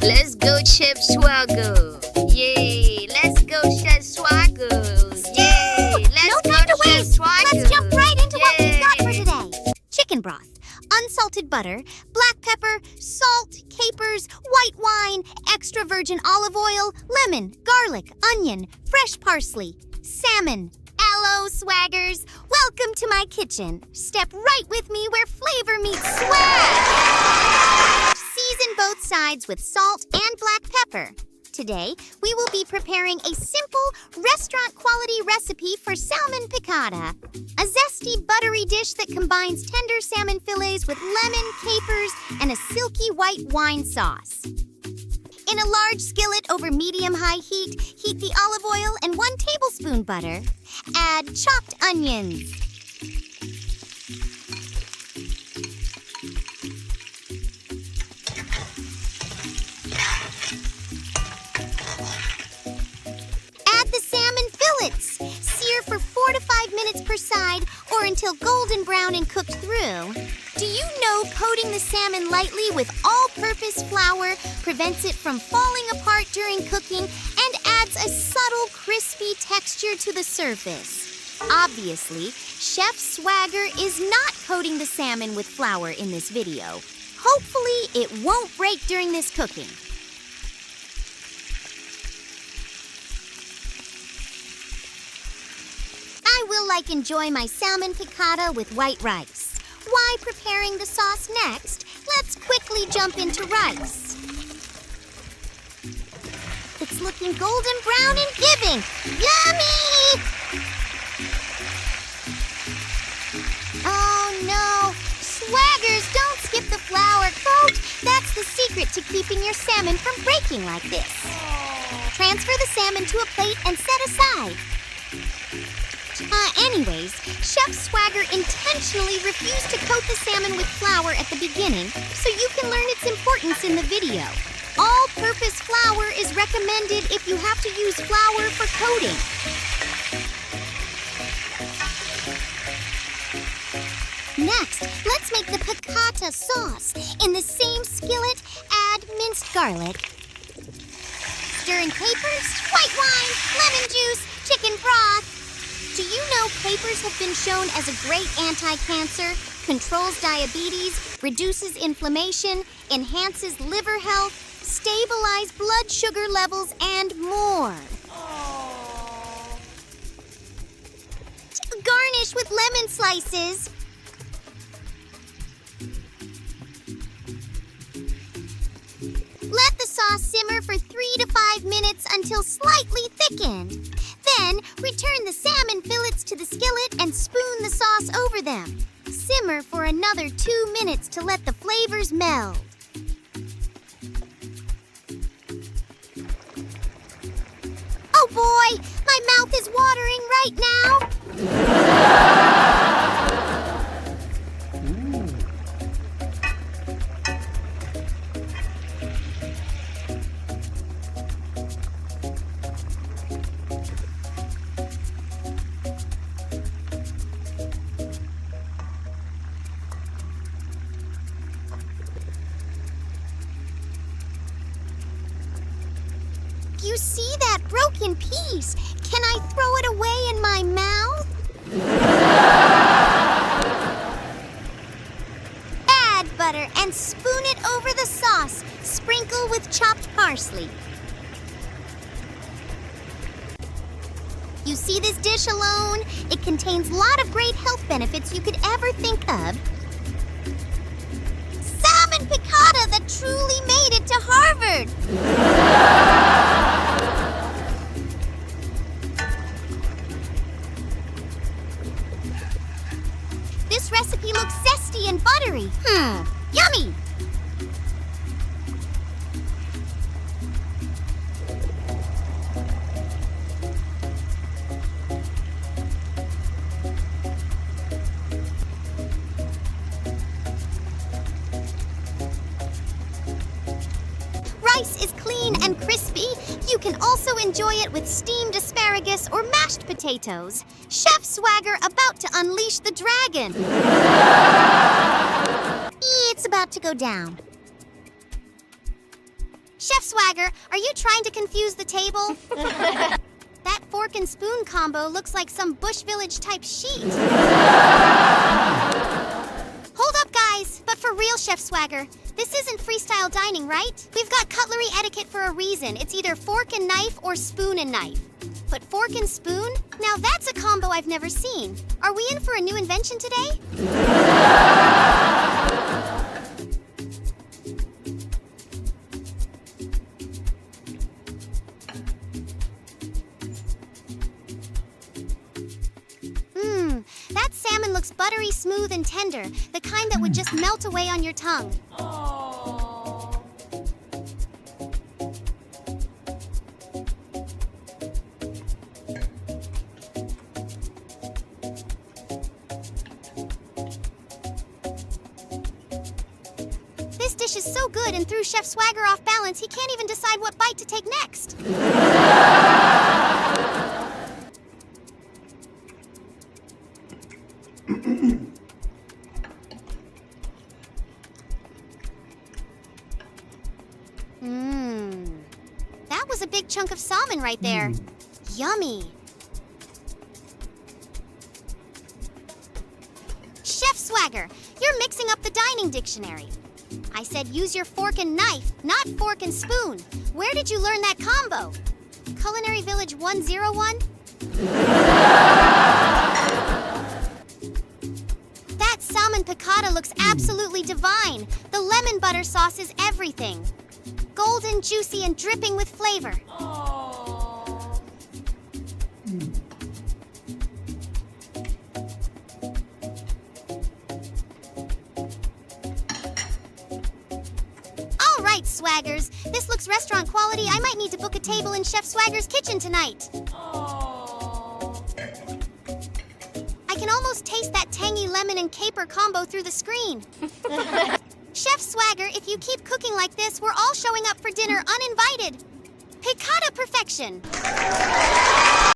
Let's go, Chef Swagger. Yay! Let's go, Chef Swagger. Yay! Let's No go, time to Chef waste. Swagger. Let's jump right into what we've got for Yay. today. Chicken broth, unsalted butter, black pepper, salt, capers, white wine, extra virgin olive oil, lemon, garlic, onion, fresh parsley, salmon. Hello, swaggers. Welcome to my kitchen. Step right with me where flavor meets swag. Season both sides with salt and black pepper. Today, we will be preparing a simple, restaurant-quality recipe for Salmon Piccata. A zesty, buttery dish that combines tender salmon fillets with lemon, capers, and a silky white wine sauce. In a large skillet over medium-high heat, heat the olive oil and 1 tablespoon butter. Add chopped onions. Add the salmon fillets. Sear for 4 to 5 minutes per side or until golden brown and cooked through. Do you know coating the salmon lightly with all-purpose flour prevents it from falling apart during cooking and adds a subtle, crispy texture to the surface? Obviously, Chef Swagger is not coating the salmon with flour in this video. Hopefully, it won't break during this cooking. I will enjoy my salmon piccata with white rice. While preparing the sauce next, let's quickly jump into rice. It's looking golden brown and giving. Yummy! Oh no! Swaggers, don't skip the flour coat. That's the secret to keeping your salmon from breaking like this. Transfer the salmon to a plate and set aside. Anyways, Chef Swagger intentionally refused to coat the salmon with flour at the beginning, so you can learn its importance in the video. All-purpose flour is recommended if you have to use flour for coating. Next, let's make the piccata sauce. In the same skillet, add minced garlic. Stir in capers, white wine, lemon juice, chicken broth. Do you know capers have been shown as a great anti-cancer, controls diabetes, reduces inflammation, enhances liver health, stabilizes blood sugar levels, and more? Garnish with lemon slices. Let the sauce simmer for 3 to 5 minutes until slightly thickened. Then, return the salmon fillets to the skillet and spoon the sauce over them. Simmer for another 2 minutes to let the flavors meld. Oh boy, my mouth is watering right now. You see that broken piece? Can I throw it away in my mouth? Add butter and spoon it over the sauce. Sprinkle with chopped parsley. You see this dish alone? It contains a lot of great health benefits you could ever think of. Salmon piccata that truly made it to Harvard! This recipe looks zesty and buttery. Yummy! Rice is clean and crispy. You can also enjoy it with steamed asparagus or mashed potatoes. Chef Swagger about to unleash the dragon. It's about to go down. Chef Swagger, are you trying to confuse the table? That fork and spoon combo looks like some Bush Village type sheet. Hold up, guys. But for real, Chef Swagger, this isn't freestyle dining, right? We've got cutlery etiquette for a reason. It's either fork and knife or spoon and knife. But fork and spoon? Now that's a combo I've never seen. Are we in for a new invention today? That salmon looks buttery smooth and tender, the kind that would just melt away on your tongue. Aww. This dish is so good and threw Chef Swagger off balance, he can't even decide what bite to take next. That was a big chunk of salmon right there. Yummy. Chef Swagger, you're mixing up the dining dictionary. I said use your fork and knife, not fork and spoon. Where did you learn that combo? Culinary Village 101? That Salmon Piccata looks absolutely divine. The lemon butter sauce is everything. Golden, juicy, and dripping with flavor. Aww. All right, Swaggers. This looks restaurant quality. I might need to book a table in Chef Swagger's kitchen tonight. Aww. I can almost taste that tangy lemon and caper combo through the screen. Chef Swagger, if you keep cooking like this, we're all showing up for dinner uninvited. Piccata perfection.